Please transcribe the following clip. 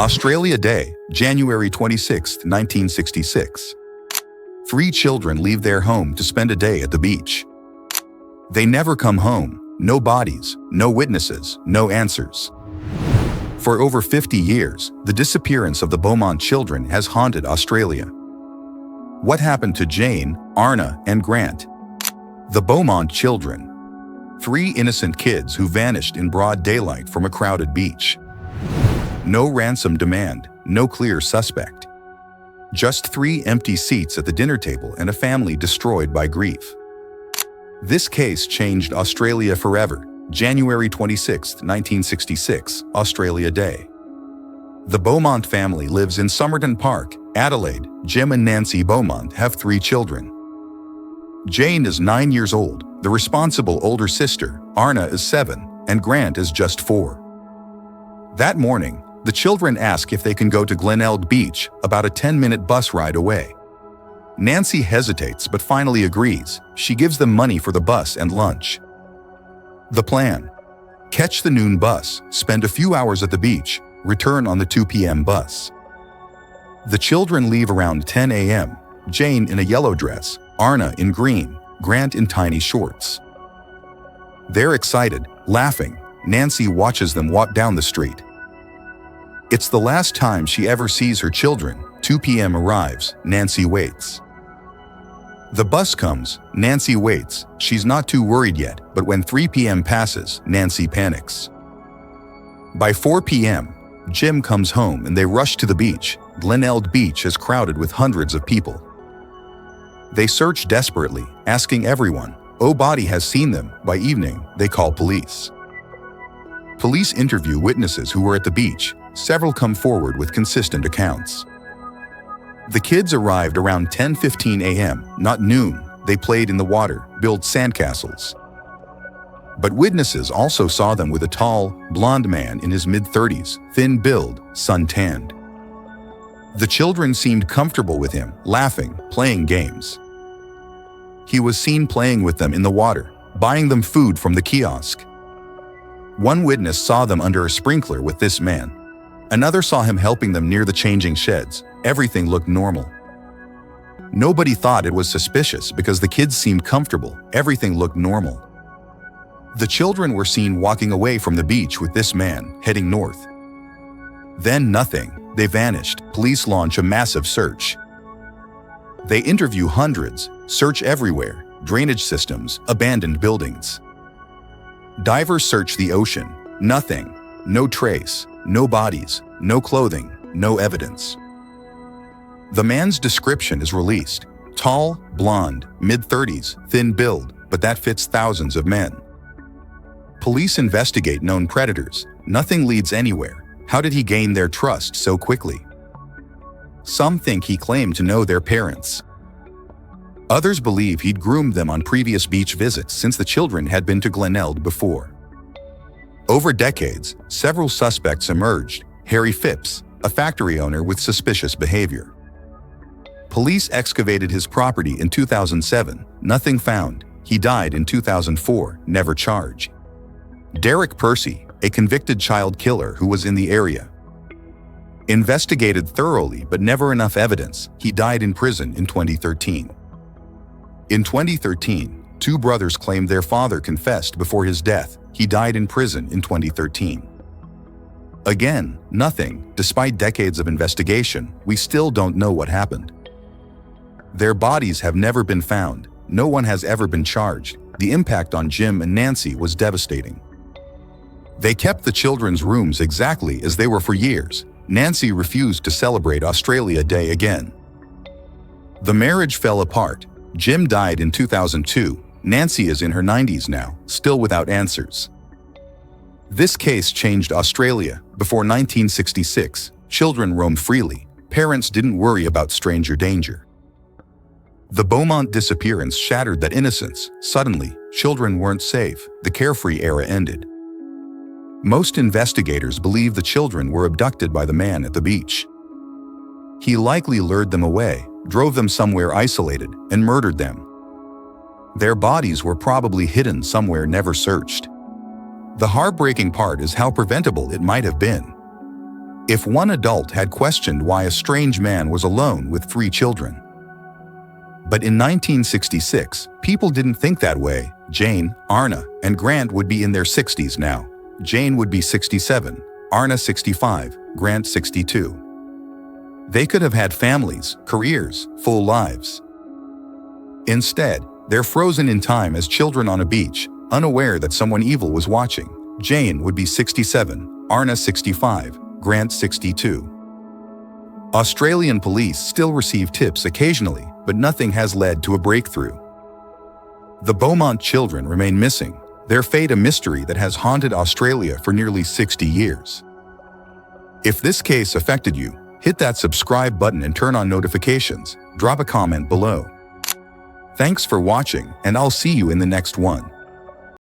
Australia Day, January 26, 1966. 3 children leave their home to spend a day at the beach. They never come home. No bodies, no witnesses, no answers. For over 50 years, the disappearance of the Beaumont children has haunted Australia. What happened to Jane, Arnna, and Grant? The Beaumont children. 3 innocent kids who vanished in broad daylight from a crowded beach. No ransom demand, no clear suspect. Just 3 empty seats at the dinner table and a family destroyed by grief. This case changed Australia forever. January 26, 1966, Australia Day. The Beaumont family lives in Somerton Park, Adelaide. Jim and Nancy Beaumont have 3 children. Jane is 9 years old, the responsible older sister. Arnna is 7, and Grant is just 4. That morning, the children ask if they can go to Glenelg Beach, about a 10-minute bus ride away. Nancy hesitates but finally agrees. She gives them money for the bus and lunch. The plan: catch the noon bus, spend a few hours at the beach, return on the 2 p.m. bus. The children leave around 10 a.m., Jane in a yellow dress, Arnna in green, Grant in tiny shorts. They're excited, laughing. Nancy watches them walk down the street. It's the last time she ever sees her children. 2 p.m. arrives, Nancy waits. The bus comes, Nancy waits. She's not too worried yet, but when 3 p.m. passes, Nancy panics. By 4 p.m., Jim comes home and they rush to the beach. Glenelg Beach is crowded with hundreds of people. They search desperately, asking everyone. Nobody has seen them. By evening, they call police. Police interview witnesses who were at the beach. Several come forward with consistent accounts. The kids arrived around 10:15 a.m., not noon. They played in the water, built sandcastles. But witnesses also saw them with a tall, blond man in his mid-30s, thin build, sun-tanned. The children seemed comfortable with him, laughing, playing games. He was seen playing with them in the water, buying them food from the kiosk. One witness saw them under a sprinkler with this man. Another saw him helping them near the changing sheds. Everything looked normal. Nobody thought it was suspicious because the kids seemed comfortable. Everything looked normal. The children were seen walking away from the beach with this man, heading north. Then nothing. They vanished. Police launch a massive search. They interview hundreds, search everywhere, drainage systems, abandoned buildings. Divers search the ocean. Nothing. No trace. No bodies, no clothing, no evidence. The man's description is released. Tall, blonde, mid-30s, thin build, but that fits thousands of men. Police investigate known predators. Nothing leads anywhere. How did he gain their trust so quickly? Some think he claimed to know their parents. Others believe he'd groomed them on previous beach visits since the children had been to Glenelg before. Over decades, several suspects emerged. Harry Phipps, a factory owner with suspicious behavior. Police excavated his property in 2007. Nothing found. He died in 2004, never charged. Derek Percy, a convicted child killer who was in the area. Investigated thoroughly but never enough evidence. He died in prison in 2013. In 2013, 2 brothers claimed their father confessed before his death. He died in prison in 2013. Again, nothing. Despite decades of investigation, we still don't know what happened. Their bodies have never been found. No one has ever been charged. The impact on Jim and Nancy was devastating. They kept the children's rooms exactly as they were for years. Nancy refused to celebrate Australia Day again. The marriage fell apart. Jim died in 2002. Nancy is in her 90s now, still without answers. This case changed Australia. Before 1966, children roamed freely. Parents didn't worry about stranger danger. The Beaumont disappearance shattered that innocence. Suddenly, children weren't safe. The carefree era ended. Most investigators believe the children were abducted by the man at the beach. He likely lured them away, drove them somewhere isolated, and murdered them. Their bodies were probably hidden somewhere never searched. The heartbreaking part is how preventable it might have been. if one adult had questioned why a strange man was alone with 3 children. But in 1966, people didn't think that way. Jane, Arnna, and Grant would be in their 60s now. Jane would be 67, Arnna 65, Grant 62. They could have had families, careers, full lives. Instead, they're frozen in time as children on a beach, unaware that someone evil was watching. Jane would be 67, Arnna 65, Grant 62. Australian police still receive tips occasionally, but nothing has led to a breakthrough. The Beaumont children remain missing, their fate a mystery that has haunted Australia for nearly 60 years. If this case affected you, hit that subscribe button and turn on notifications. Drop a comment below. Thanks for watching, and I'll see you in the next one.